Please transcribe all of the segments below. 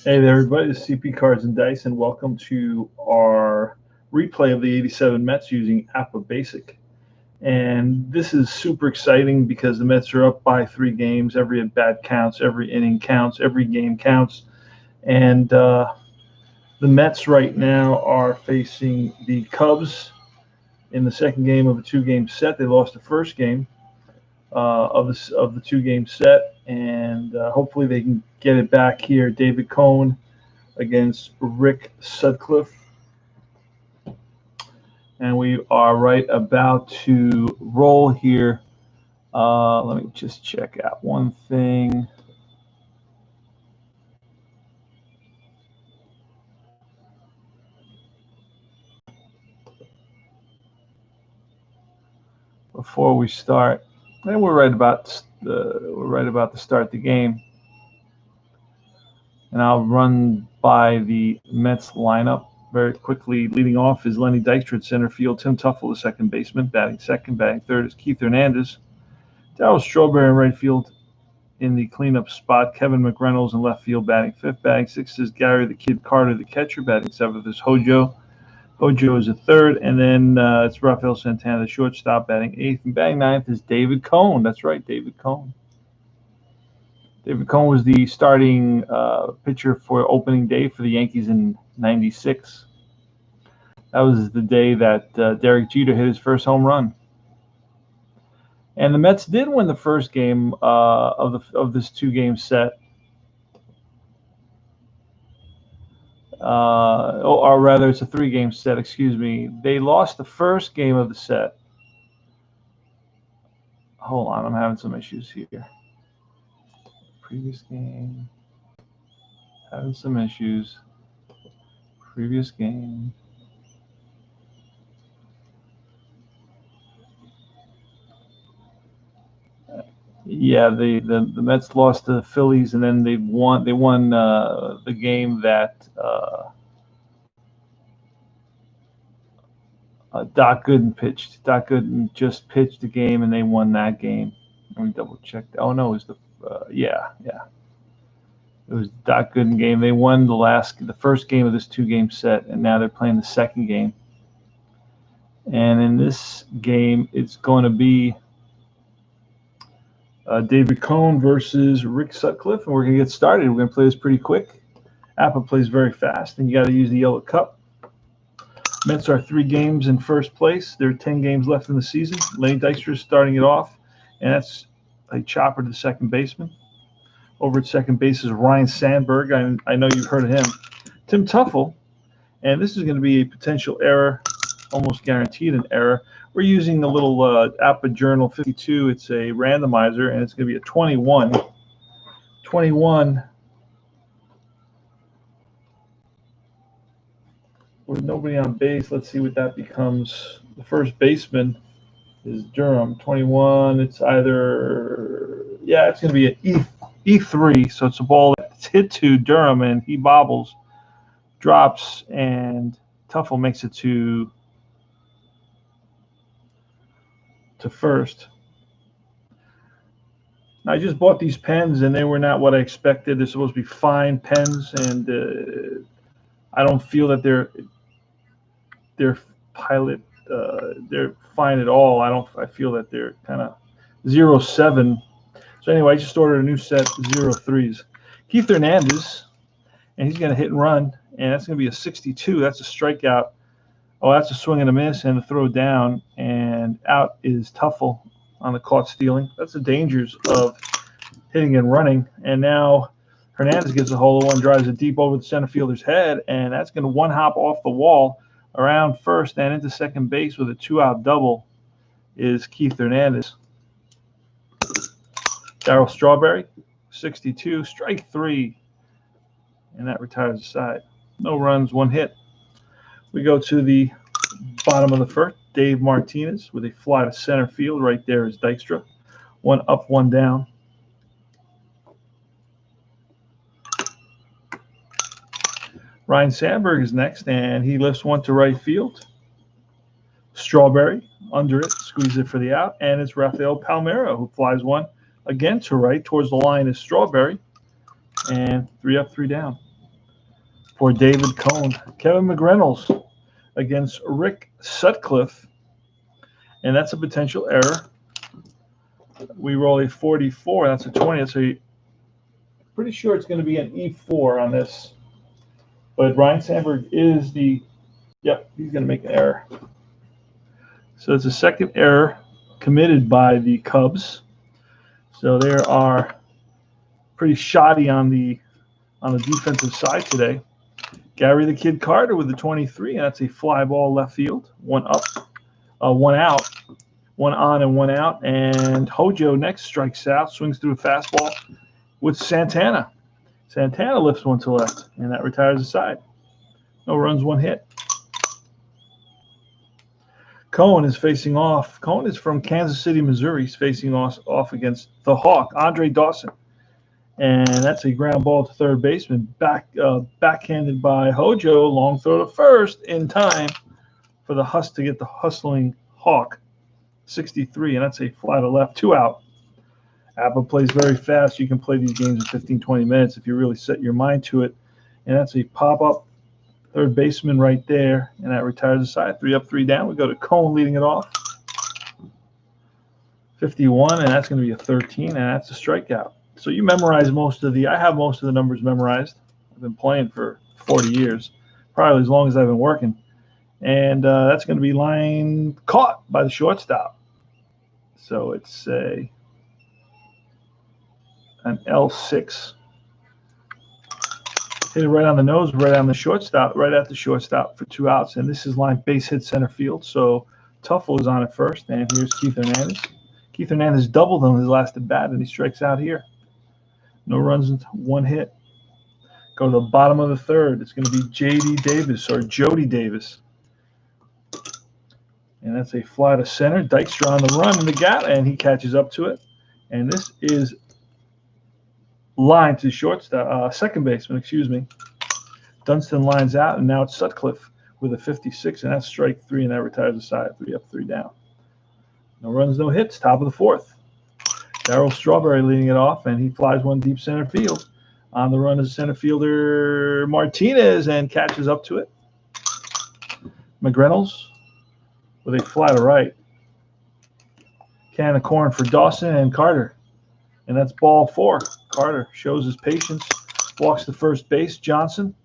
Hey there, everybody. This is CP Cards and Dice, and welcome to our replay of the '87 Mets using APBA Basic. And this is super exciting because the Mets are up by 3 games. Every at bat counts, every inning counts, every game counts. And the Mets right now are facing the Cubs in the second game of a 2-game set. They lost the first game of the 2-game set, and hopefully they can get it back here. David Cohn against Rick Sutcliffe, and we are right about to roll here. Let me just check out one thing. Before we start, and we're right about to start the game, and I'll run by the Mets lineup very quickly. Leading off is Lenny Dykstra at center field. Tim Teufel, the second baseman, batting second. Batting third is Keith Hernandez. Darryl Strawberry in right field in the cleanup spot. Kevin McReynolds in left field, batting fifth. Batting sixth is Gary the Kid Carter, the catcher. Batting seventh is Hojo. Hojo is a third, and then it's Rafael Santana, the shortstop, batting eighth. And batting ninth is David Cohn. That's right, David Cohn. David Cohn was the starting pitcher for opening day for the Yankees in '96. That was the day that Derek Jeter hit his first home run. And the Mets did win the first game of this 2-game set. Or rather, it's a 3-game set, excuse me. They lost the first game of the set. Hold on, I'm having some issues here. Previous game. Having some issues. Previous game. Yeah, the Mets lost to the Phillies, and then they won the game that Doc Gooden pitched. Doc Gooden just pitched the game, and they won that game. Let me double check. Oh no, it was it was the Doc Gooden game. They won the first game of this 2-game set, and now they're playing the second game. And in this game, it's going to be David Cohn versus Rick Sutcliffe, and we're going to get started. We're going to play this pretty quick. APBA plays very fast, and you got to use the yellow cup. Mets are 3 games in first place. There are 10 games left in the season. Lenny Dykstra is starting it off, and that's a chopper to the second baseman. Over at second base is Ryan Sandberg. I know you've heard of him. Tim Teufel, and this is going to be a potential error, almost guaranteed an error. We're using the little APBA Journal 52. It's a randomizer, and it's going to be a 21. 21 with nobody on base. Let's see what that becomes. The first baseman is Durham. 21. It's either, it's going to be an E3. So it's a ball that's hit to Durham, and he bobbles, drops, and Teufel makes it to first. I just bought these pens, and they were not what I expected. They're supposed to be fine pens, and I don't feel that they're pilot. They're fine at all. I feel that they're kind of 07. So anyway, I just ordered a new set of 03s. Keith Hernandez, and he's going to hit and run, and that's going to be a 62. That's a strikeout. Oh, that's a swing and a miss and a throw down, and out is Teufel on the caught stealing. That's the dangers of hitting and running. And now Hernandez gets a hole in one, drives it deep over the center fielder's head, and that's going to one-hop off the wall around first and into second base with a 2-out double is Keith Hernandez. Darryl Strawberry 62, strike 3, and that retires the side. No runs, 1 hit. We go to the bottom of the first. Dave Martinez with a fly to center field. Right there is Dykstra. 1 up, 1 down. Ryan Sandberg is next, and he lifts 1 to right field. Strawberry under it, squeeze it for the out, and it's Rafael Palmeiro who flies 1 again to right. Towards the line is Strawberry, and 3 up, 3 down. For David Cone, Kevin McReynolds against Rick Sutcliffe, and that's a potential error. We roll a 44, that's a 20. That's pretty sure it's going to be an E4 on this. But Ryan Sandberg is he's going to make an error. So it's a second error committed by the Cubs. So they are pretty shoddy on the defensive side today. Gary the Kid Carter with the 23, and that's a fly ball left field. 1 up, 1 out, 1 on and 1 out. And Hojo next strikes out, swings through a fastball with Santana. Santana lifts 1 to left, and that retires the side. No runs, 1 hit. Cohen is facing off. Cohen is from Kansas City, Missouri. He's facing off against the Hawk, Andre Dawson. And that's a ground ball to third baseman. Backhanded by Hojo. Long throw to first in time for the to get the hustling Hawk. 63, and that's a fly to left. 2 out. APBA plays very fast. You can play these games in 15, 20 minutes if you really set your mind to it. And that's a pop-up third baseman right there, and that retires the side. 3 up, 3 down. We go to Cone leading it off. 51, and that's going to be a 13, and that's a strikeout. So you memorize I have most of the numbers memorized. I've been playing for 40 years, probably as long as I've been working. And that's going to be line caught by the shortstop. So it's an L6. Hit it right on the nose, right on the shortstop, right at the shortstop for 2 outs. And this is line base hit center field. So Tuffle is on at first, and here's Keith Hernandez. Keith Hernandez doubled on his last at bat, and he strikes out here. No runs, 1 hit. Go to the bottom of the third. It's going to be J.D. Davis or Jody Davis. And that's a fly to center. Dykstra on the run in the gap, and he catches up to it. And this is line to shortstop, second baseman, excuse me. Dunston lines out, and now it's Sutcliffe with a 56, and that's strike 3, and that retires the side. 3 up, 3 down. No runs, no hits. Top of the fourth. Darryl Strawberry leading it off, and he flies 1 deep center field. On the run is center fielder Martinez, and catches up to it. McReynolds with a fly to right. Can of corn for Dawson and Carter. And that's ball 4. Carter shows his patience, walks to first base. Johnson,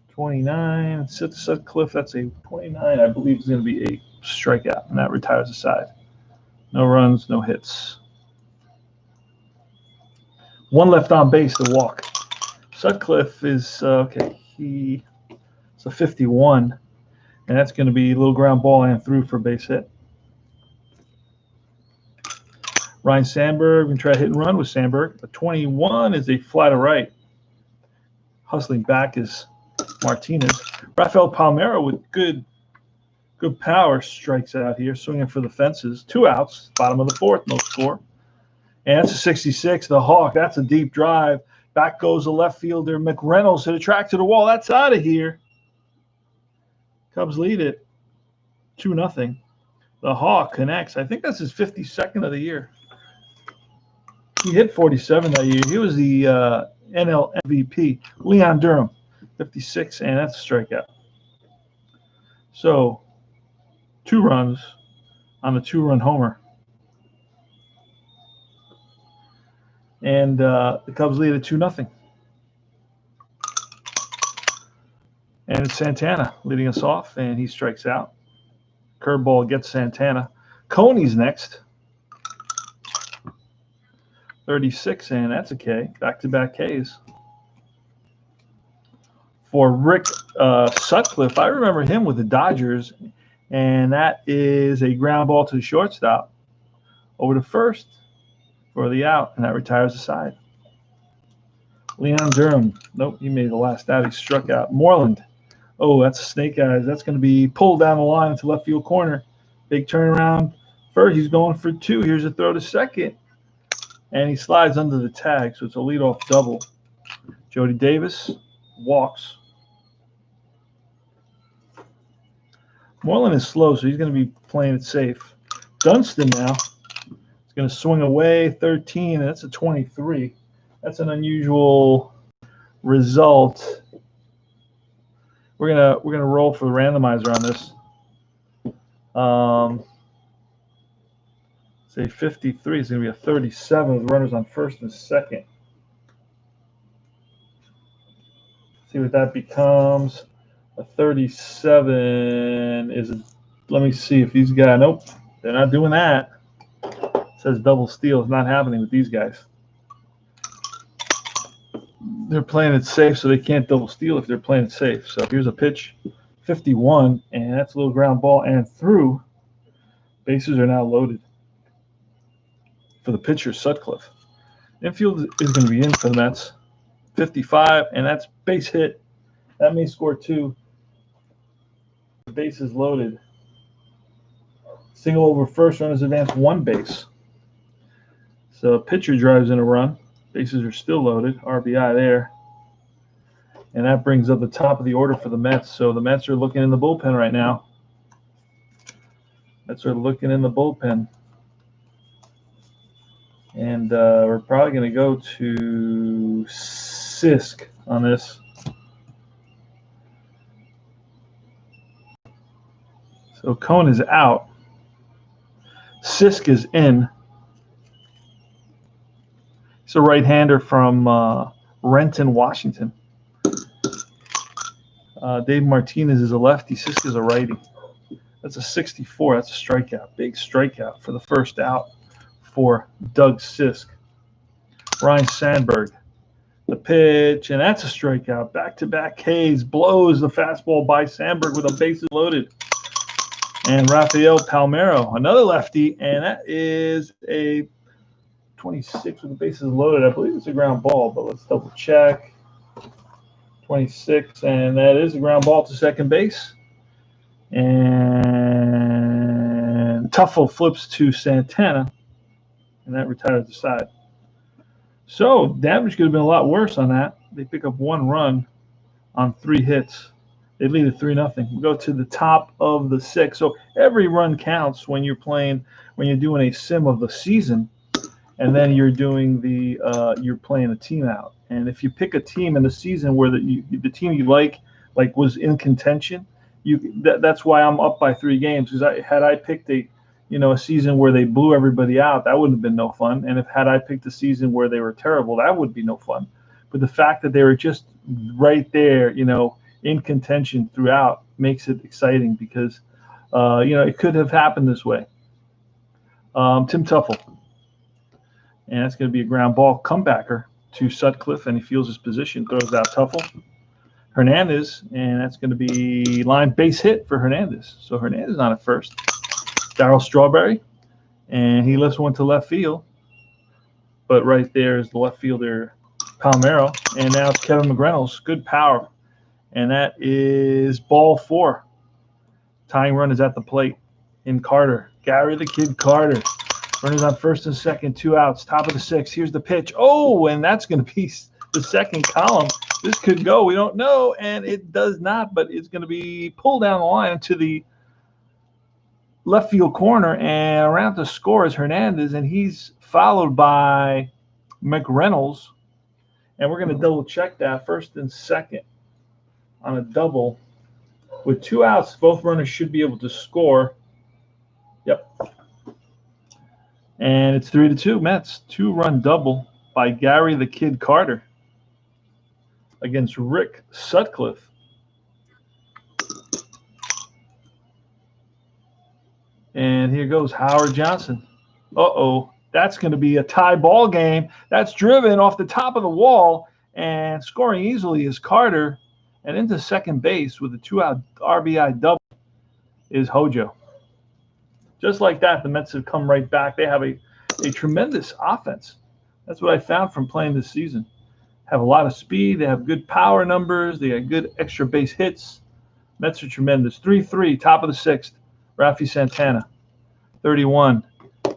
29. Sutcliffe, that's a 29. I believe is going to be a strikeout, and that retires the side. No runs, no hits. 1 left on base to walk. Sutcliffe is, okay, it's a 51, and that's going to be a little ground ball and through for base hit. Ryan Sandberg, we can try hit and run with Sandberg. A 21 is a fly to right. Hustling back is Martinez. Rafael Palmeiro with good power strikes out here, swinging for the fences. 2 outs, bottom of the fourth, no score. And that's a 66, the Hawk. That's a deep drive. Back goes the left fielder, McReynolds, hit a track to the wall. That's out of here. Cubs lead it 2-0. The Hawk connects. I think that's his 52nd of the year. He hit 47 that year. He was the NL MVP. Leon Durham, 56, and that's a strikeout. So 2 runs on the 2-run homer. And the Cubs lead at 2-0. And it's Santana leading us off, and he strikes out. Curveball gets Santana. Coney's next. 36, and that's a K. Back-to-back Ks. For Rick Sutcliffe, I remember him with the Dodgers, and that is a ground ball to the shortstop over to first for the out, and that retires the side. Leon Durham. Nope, he made the last out. He struck out. Moreland. Oh, that's a snake eyes. That's going to be pulled down the line into left field corner. Big turnaround. First, he's going for 2. Here's a throw to second. And he slides under the tag, so it's a leadoff double. Jody Davis walks. Moreland is slow, so he's going to be playing it safe. Dunston now is going to swing away 13, and that's a 23. That's an unusual result. We're gonna roll for the randomizer on this. Say 53 is going to be a 37 with runners on first and second. See what that becomes. A 37 is. Let me see if these guys. Nope, they're not doing that. It says double steal is not happening with these guys. They're playing it safe, so they can't double steal if they're playing it safe. So here's a pitch, 51, and that's a little ground ball and through. Bases are now loaded for the pitcher, Sutcliffe. Infield is going to be in for the Mets, 55, and that's base hit. That may score 2. Bases loaded. Single over first, runners advance 1 base. So pitcher drives in a run. Bases are still loaded. RBI there. And that brings up the top of the order for the Mets. So the Mets are looking in the bullpen right now. Mets are looking in the bullpen. And we're probably going to go to Sisk on this. So Cone is out. Sisk is in. He's a right-hander from Renton, Washington. Dave Martinez is a lefty. Sisk is a righty. That's a 64. That's a strikeout. Big strikeout for the first out for Doug Sisk. Ryan Sandberg. The pitch, and that's a strikeout. Back-to-back K's blows the fastball by Sandberg with a bases loaded. And Rafael Palmeiro, another lefty, and that is a 26 with the bases loaded. I believe it's a ground ball, but let's double check. 26, and that is a ground ball to second base. And Tuffle flips to Santana, and that retires the side. So damage could have been a lot worse on that. They pick up 1 run on 3 hits. They lead it 3-0. We go to the top of the 6th. So every run counts when you're playing, when you're doing a sim of the season, and then you're doing the you're playing a team out. And if you pick a team in the season where the team you like was in contention, that's why I'm up by 3 games. Because had I picked a season where they blew everybody out, that wouldn't have been no fun. And had I picked a season where they were terrible, that would be no fun. But the fact that they were just right there, in contention throughout makes it exciting because, it could have happened this way. Tim Tuffle. And that's going to be a ground ball comebacker to Sutcliffe, and he feels his position, throws out Tuffle. Hernandez, and that's going to be line base hit for Hernandez. So Hernandez on at first. Darryl Strawberry, and he lifts one to left field. But right there is the left fielder, Palmeiro. And now it's Kevin McReynolds. Good power. And that is ball 4. Tying run is at the plate in Carter. Gary the Kid Carter. Runners on first and second, 2 outs. Top of the 6th. Here's the pitch. Oh, and that's going to be the second column. This could go. We don't know, and it does not, but it's going to be pulled down the line to the left field corner, and around to score is Hernandez, and he's followed by McReynolds. And we're going to double check that first and second on a double. With 2 outs, both runners should be able to score. Yep. And it's 3-2 Mets. 2-run double by Gary the Kid Carter against Rick Sutcliffe. And here goes Howard Johnson. Uh-oh. That's going to be a tie ball game. That's driven off the top of the wall, and scoring easily is Carter. And into second base with a 2-out RBI double is Hojo. Just like that, the Mets have come right back. They have a tremendous offense. That's what I found from playing this season. have a lot of speed. They have good power numbers. They got good extra base hits. Mets are tremendous. 3-3, top of the sixth. Rafi Santana, 31.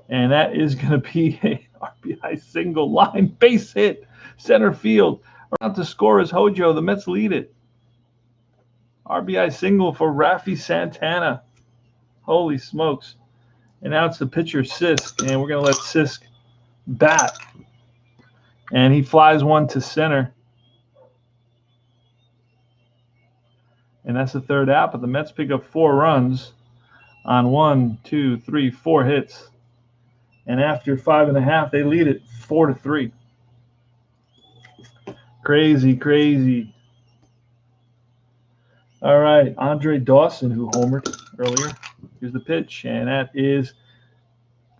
And that is going to be a RBI single, line base hit, center field. Around to score is Hojo. The Mets lead it. RBI single for Rafi Santana. Holy smokes. And now it's the pitcher, Sisk. And we're going to let Sisk bat. And he flies one to center. And that's the third out. But the Mets pick up 4 runs on 1, 2, 3, 4 hits. And after 5.5, they lead it 4-3. Crazy, crazy. All right, Andre Dawson, who homered earlier. Here's the pitch, and that is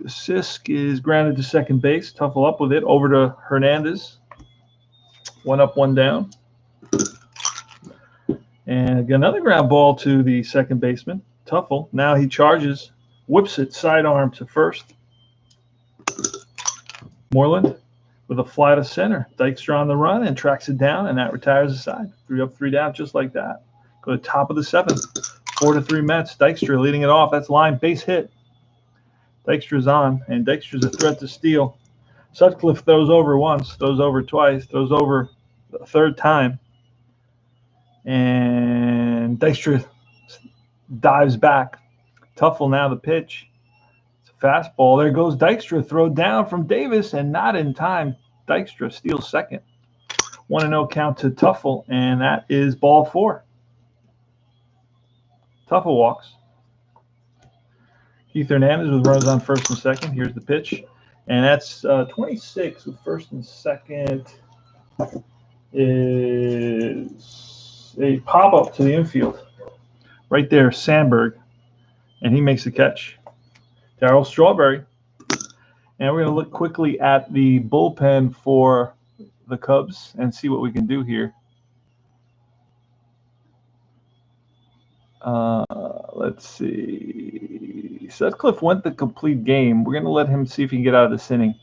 Sisk is grounded to second base. Tuffle up with it over to Hernandez. 1 up, 1 down. And another ground ball to the second baseman, Tuffle. Now he charges, whips it sidearm to first. Moreland with a fly to center. Dykstra on the run and tracks it down, and that retires the side. 3 up, 3 down, just like that. Go to top of the 7th. 4-3 Mets. Dykstra leading it off. That's line base hit. Dykstra's on, and Dykstra's a threat to steal. Sutcliffe throws over once, throws over twice, throws over the third time. And Dykstra dives back. Tuffle now the pitch. Fastball. There goes Dykstra. Throw down from Davis, and not in time. Dykstra steals second. 1-0 count to Tuffle, and that is ball 4. Tuffle walks. Keith Hernandez with runners on first and second. Here's the pitch, and that's 26 with first and second. Is a pop-up to the infield. Right there, Sandberg, and he makes the catch. Darryl Strawberry. And we're going to look quickly at the bullpen for the Cubs and see what we can do here. Let's see. Sutcliffe went the complete game. We're going to let him see if he can get out of this inning.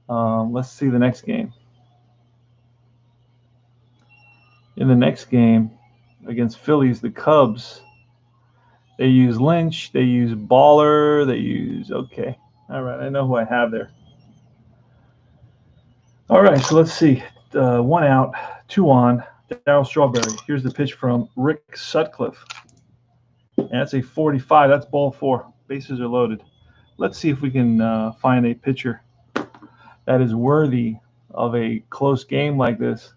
Let's see the next game. In the next game against Phillies, the Cubs, they use Lynch, they use Baller, they use, okay. All right, I know who I have there. All right, so let's see. 1 out, 2 on. Darryl Strawberry. Here's the pitch from Rick Sutcliffe. And that's a 45. That's ball 4. Bases are loaded. Let's see if we can find a pitcher that is worthy of a close game like this.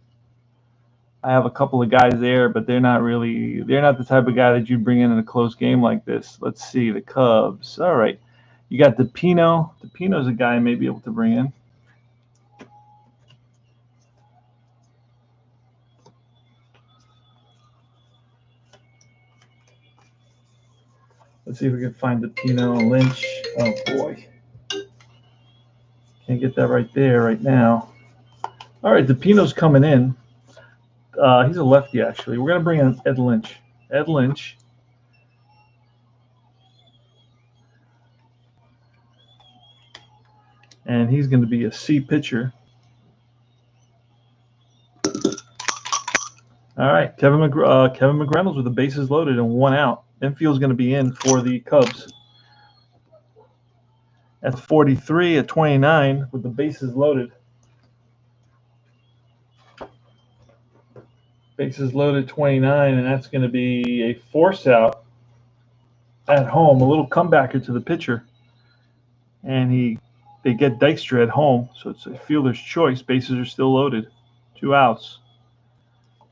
I have a couple of guys there, but they're not the type of guy that you'd bring in a close game like this. Let's see, the Cubs. All right. You got DePino. DePino's a guy I may be able to bring in. Let's see if we can find DePino and Lynch. Oh, boy. Can't get that right there right now. All right, DePino's coming in. He's a lefty, actually. We're going to bring in Ed Lynch. Ed Lynch. And he's going to be a C pitcher. All right, Kevin McReynolds with the bases loaded and 1 out. Infield's going to be in for the Cubs. That's 43 at 29 with the bases loaded. Bases loaded 29, and that's going to be a force out at home. A little comebacker to the pitcher. And they get Dykstra at home, so it's a fielder's choice. Bases are still loaded. 2 outs.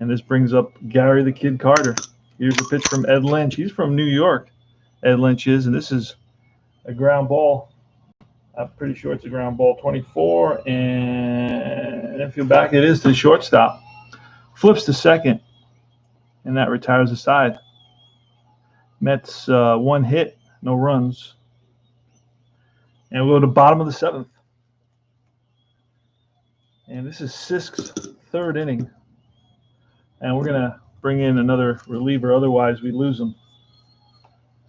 And this brings up Gary the Kid Carter. Here's a pitch from Ed Lynch. He's from New York, Ed Lynch is, and this is a ground ball. I'm pretty sure it's a ground ball. 24, and infield back. It is to the shortstop. Flips to second, and that retires the side. Mets 1 hit, no runs. And we'll go to bottom of the 7th. And this is Sisk's 3rd inning. And we're going to bring in another reliever, otherwise we lose him.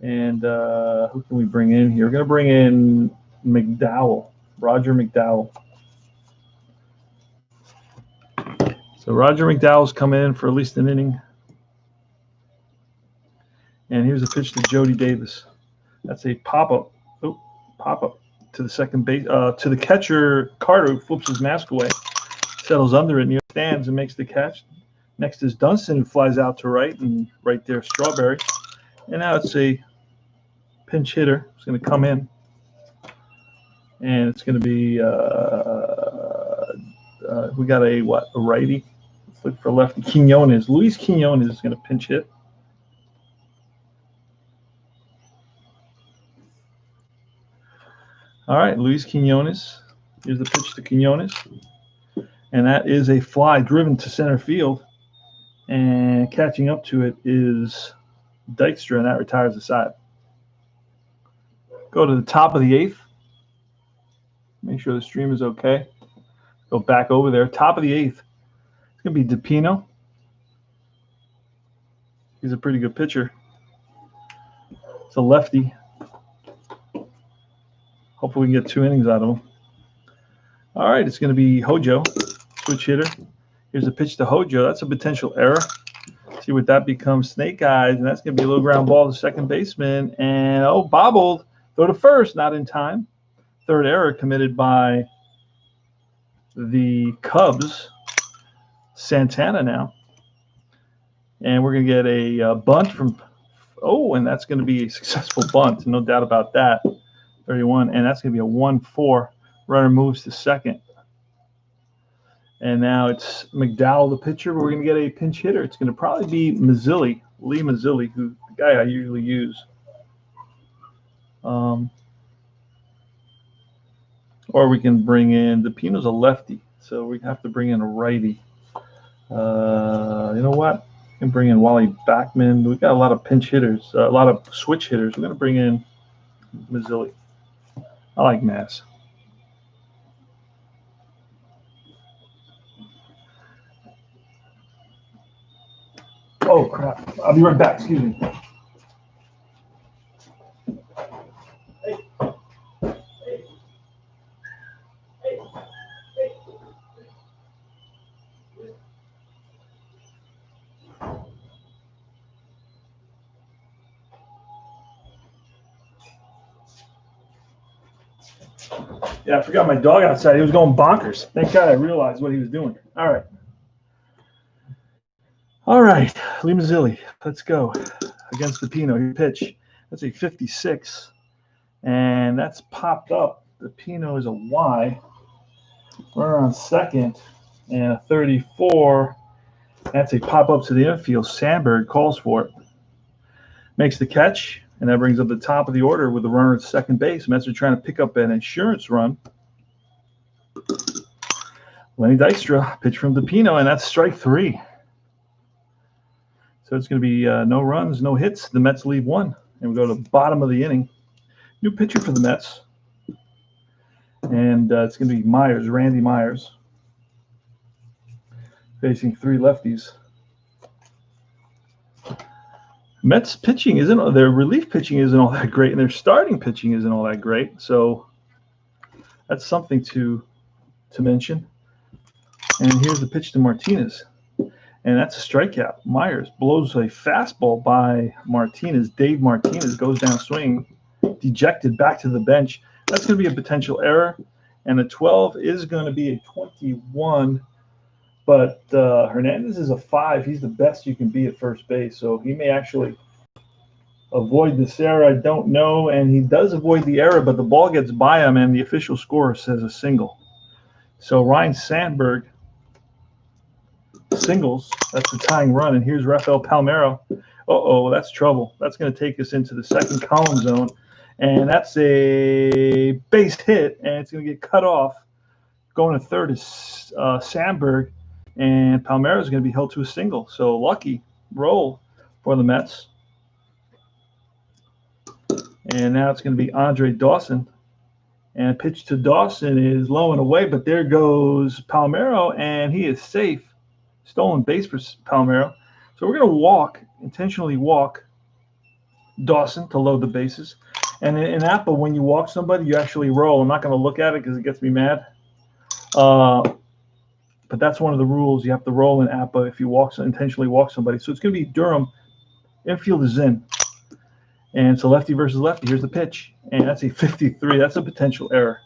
And who can we bring in here? We're going to bring in McDowell, Roger McDowell. So Roger McDowell's coming in for at least an inning. And here's a pitch to Jody Davis. That's a pop-up. Oh, pop-up to the second base, to the catcher, Carter, who flips his mask away, settles under it near the stands and makes the catch. Next is Dunston, who flies out to right, and right there, Strawberry. And now it's a pinch hitter. It's going to come in. And it's going to be, we got a righty. Let's look for lefty. Quinones. Luis Quinones is going to pinch hit. All right, Luis Quinones. Here's the pitch to Quinones. And that is a fly driven to center field. And catching up to it is Dykstra, and that retires the side. Go to the top of the 8th. Make sure the stream is okay. Go back over there. Top of the 8th. It's going to be DePino. He's a pretty good pitcher. It's a lefty. Hopefully we can get 2 innings out of him. All right, it's going to be Hojo, switch hitter. Here's a pitch to Hojo. That's a potential error. See what that becomes. Snake eyes, and that's going to be a low ground ball to second baseman. And, bobbled. Throw to first, not in time. Third error committed by the Cubs. Santana now. And we're going to get a bunt from – and that's going to be a successful bunt. No doubt about that. 31, and that's going to be a 1-4. Runner moves to second. And now it's McDowell, the pitcher, but we're going to get a pinch hitter. It's going to probably be Mazzilli, Lee Mazzilli, who the guy I usually use. Or we can bring in, DePino's a lefty, so we have to bring in a righty. You know what? We can bring in Wally Backman. We've got a lot of pinch hitters, a lot of switch hitters. We're going to bring in Mazzilli. I like Mass. Oh, crap. I'll be right back. Excuse me. Yeah, I forgot my dog outside. He was going bonkers. Thank God I realized what he was doing. All right. All right, Lee Mazzilli, let's go. Against DePino, your pitch. That's a 56, and that's popped up. DePino is a Y. Runner on second, and a 34. That's a pop-up to the infield. Sandberg calls for it. Makes the catch, and that brings up the top of the order with the runner at second base. Mets are trying to pick up an insurance run. Lenny Dykstra, pitch from DePino, and that's strike 3. So it's going to be no runs, no hits. The Mets leave 1, and we go to the bottom of the inning. New pitcher for the Mets, and it's going to be Myers, Randy Myers, facing 3 lefties. Mets pitching their relief pitching isn't all that great, and their starting pitching isn't all that great. So that's something to mention. And here's the pitch to Martinez. And that's a strikeout. Myers blows a fastball by Martinez. Dave Martinez goes down swinging, dejected back to the bench. That's going to be a potential error. And the 12 is going to be a 21. But Hernandez is a 5. He's the best you can be at first base. So he may actually avoid this error. I don't know. And he does avoid the error, but the ball gets by him, and the official score says a single. So Ryan Sandberg singles. That's the tying run. And here's Rafael Palmeiro. That's trouble. That's going to take us into the second column zone. And that's a base hit, and it's going to get cut off. Going to third is Sandberg, and Palmeiro is going to be held to a single. So lucky roll for the Mets. And now it's going to be Andre Dawson. And a pitch to Dawson is low and away, but there goes Palmeiro, and he is safe. Stolen base for Palmeiro. So we're going to intentionally walk Dawson to load the bases. And in APBA, when you walk somebody, you actually roll. I'm not going to look at it because it gets me mad. But that's one of the rules. You have to roll in APBA if you intentionally walk somebody. So it's going to be Durham. Infield is in. And so lefty versus lefty. Here's the pitch. And that's a 53. That's a potential error.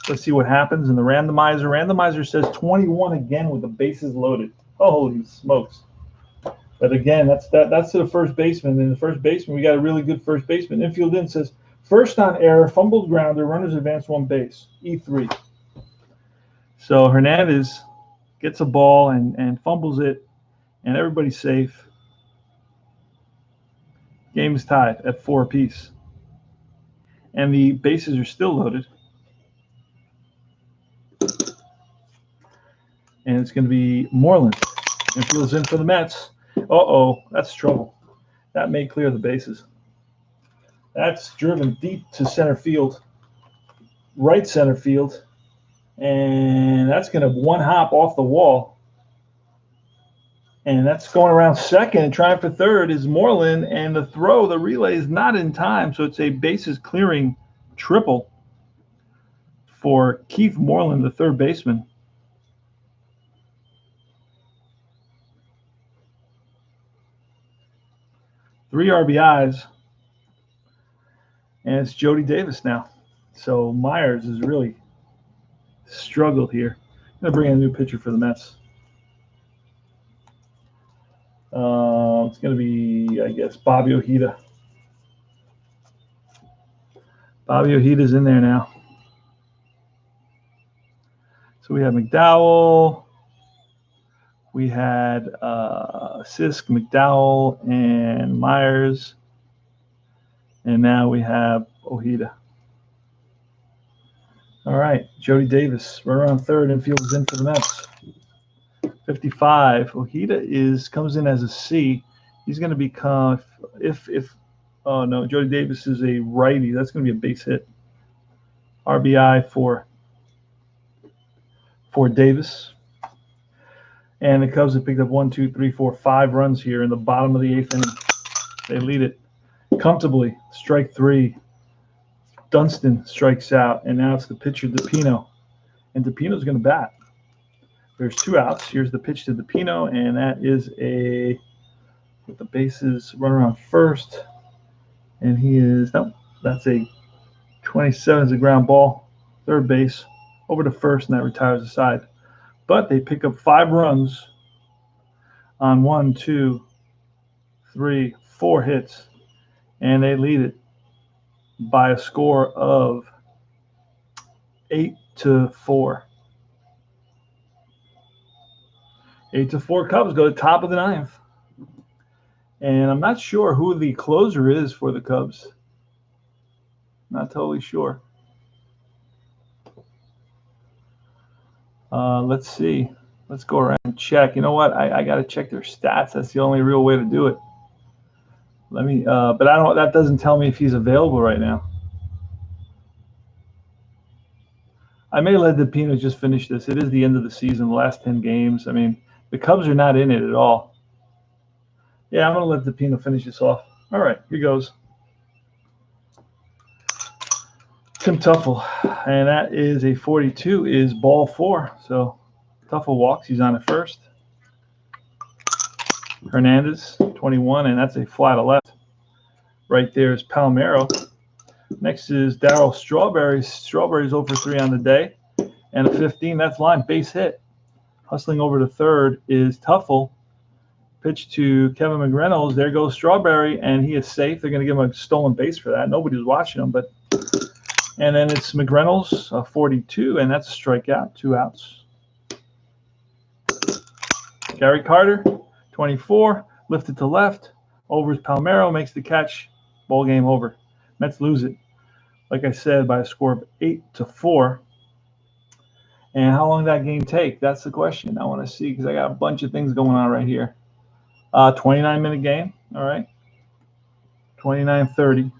Let's see what happens in the randomizer. Randomizer says 21 again with the bases loaded. Holy smokes. But again, that's to the first baseman. And the first baseman, we got a really good first baseman. Infield in says first on error, fumbled grounder, runners advance one base. E3. So Hernandez gets a ball and fumbles it, and everybody's safe. Game is tied at 4 apiece. And the bases are still loaded. And it's going to be Moreland. Infield's in for the Mets. Uh-oh, that's trouble. That may clear the bases. That's driven deep to center field, right center field. And that's going to one hop off the wall. And that's going around second, and trying for third is Moreland, and the relay is not in time, so it's a bases clearing triple for Keith Moreland, the third baseman. Three RBIs, and it's Jody Davis now. So Myers has really struggled here. I'm going to bring in a new pitcher for the Mets. It's going to be, I guess, Bobby Ojeda. Bobby Ojeda's in there now. So we have McDowell. We had Sisk, McDowell, and Myers. And now we have Ojeda. All right, Jody Davis. We're around third. Infield is in for the Mets. 55. Ojeda comes in as a C. He's going to become oh no, Jody Davis is a righty. That's going to be a base hit. RBI for Davis. And the Cubs have picked up 1, 2, 3, 4, 5 runs here in the bottom of the 8th inning. They lead it comfortably. Strike 3. Dunston strikes out, and now it's the pitcher DePino. And DePino's going to bat. There's 2 outs. Here's the pitch to DePino, and that is with the bases runner on first. And that's a 27 is a ground ball. Third base over to first, and that retires the side. But they pick up 5 runs on 1, 2, 3, 4 hits, and they lead it by a score of 8-4. 8-4. Cubs go to the top of the 9th. And I'm not sure who the closer is for the Cubs. Not totally sure. Let's see. Let's go around and check. You know what? I got to check their stats. That's the only real way to do it. Let me. But I don't. That doesn't tell me if he's available right now. I may let DePino just finish this. It is the end of the season, the last 10 games. I mean, the Cubs are not in it at all. Yeah, I'm going to let DePino finish this off. All right, here goes. Tim Tuffle, and that is a 42, is ball 4. So Tuffle walks. He's on at first. Hernandez, 21, and that's a fly to left. Right there is Palmeiro. Next is Darryl Strawberry. Strawberry's over 3 on the day. And a 15, that's line, base hit. Hustling over to third is Tuffle. Pitch to Kevin McReynolds. There goes Strawberry, and he is safe. They're going to give him a stolen base for that. Nobody's watching him, but. And then it's McReynolds, 42, and that's a strikeout, 2 outs. Gary Carter, 24, lifted to left. Over is Palmeiro, makes the catch. Ball game over. Mets lose it, like I said, by a score of 8-4. And how long did that game take? That's the question I want to see, because I got a bunch of things going on right here. 29-minute game, all right. 29-30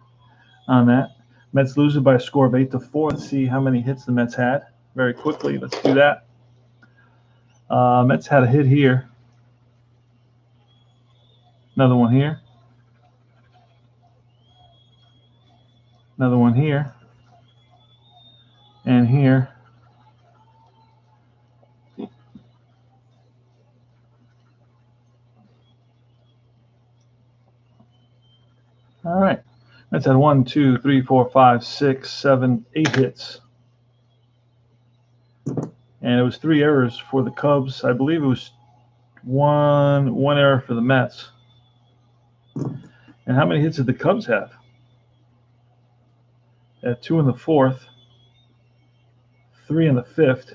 on that. Mets lose it by a score of 8-4. Let's see how many hits the Mets had very quickly. Let's do that. Mets had a hit here. Another one here. Another one here. And here. All right. Mets had 1, 2, 3, 4, 5, 6, 7, 8 hits. And it was 3 errors for the Cubs. I believe it was one error for the Mets. And how many hits did the Cubs have? They had 2 in the fourth, 3 in the fifth.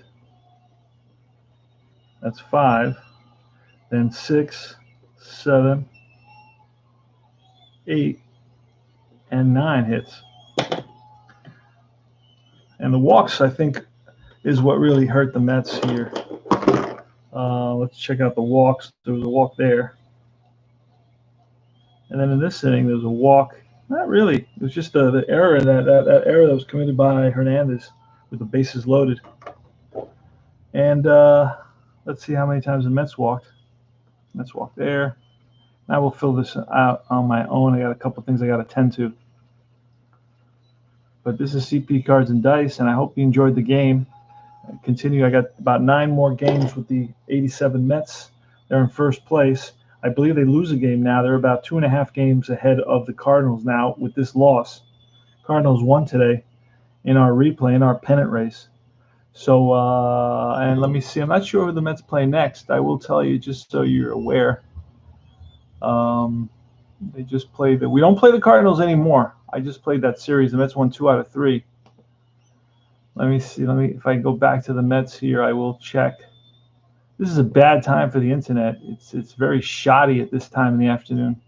That's 5. Then 6, 7, 8, and 9 hits. And the walks, I think, is what really hurt the Mets here. Let's check out the walks. There was a walk there. And then in this inning, there was a walk. Not really. It was just the error, that error that was committed by Hernandez with the bases loaded. And let's see how many times the Mets walked. Mets walked there. I will fill this out on my own. I got a couple things I got to tend to. But this is CP Cards and Dice, and I hope you enjoyed the game. Continue. I got about 9 more games with the 87 Mets. They're in first place. I believe they lose a game now. They're about 2.5 games ahead of the Cardinals now with this loss. Cardinals won today in our replay, in our pennant race. So, and let me see. I'm not sure who the Mets play next. I will tell you just so you're aware. They just played. We don't play the Cardinals anymore. I just played that series. The Mets won 2 out of 3. Let me see. If I go back to the Mets here, I will check. This is a bad time for the internet. It's very shoddy at this time in the afternoon.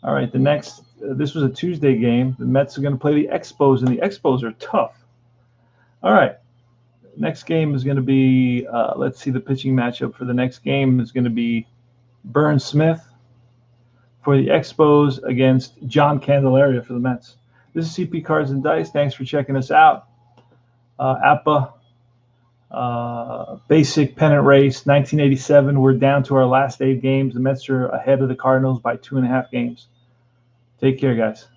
All right, the next. This was a Tuesday game. The Mets are going to play the Expos, and the Expos are tough. All right. Next game is going to be. Let's see the pitching matchup for the next game is going to be Burns Smith for the Expos against John Candelaria for the Mets. This is CP Cards and Dice. Thanks for checking us out. APBA, basic pennant race, 1987. We're down to our last 8 games. The Mets are ahead of the Cardinals by 2.5 games. Take care, guys.